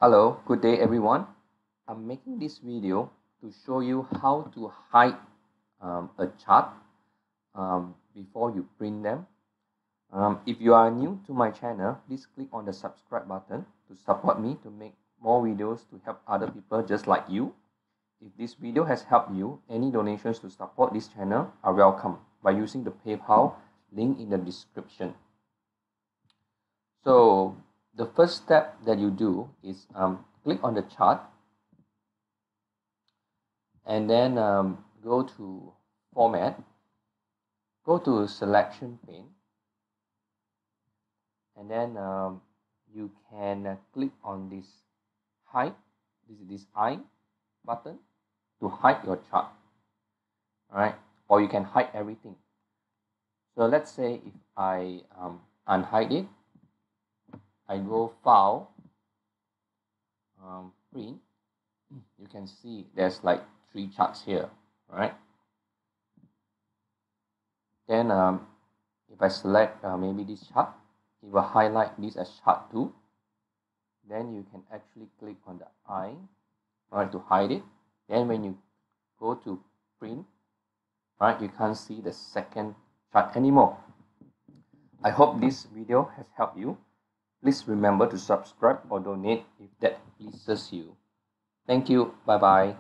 Hello, good day everyone. I'm making this video to show you how to hide a chart before you print them. If you are new to my channel, please click on the subscribe button to support me to make more videos to help other people just like you. If this video has helped you, any donations to support this channel are welcome by using the PayPal link in the description. So the first step that you do is click on the chart and then go to format, go to selection pane, and then you can click on this hide, this eye button to hide your chart. Alright, or you can hide everything. So let's say if I unhide it, I go file, print, you can see there's like 3 charts here, right? Then if I select maybe this chart, it will highlight this as chart 2. Then you can actually click on the eye, right, to hide it. Then when you go to print, right, you can't see the second chart anymore. I hope this video has helped you. Please remember to subscribe or donate if that pleases you. Thank you. Bye bye.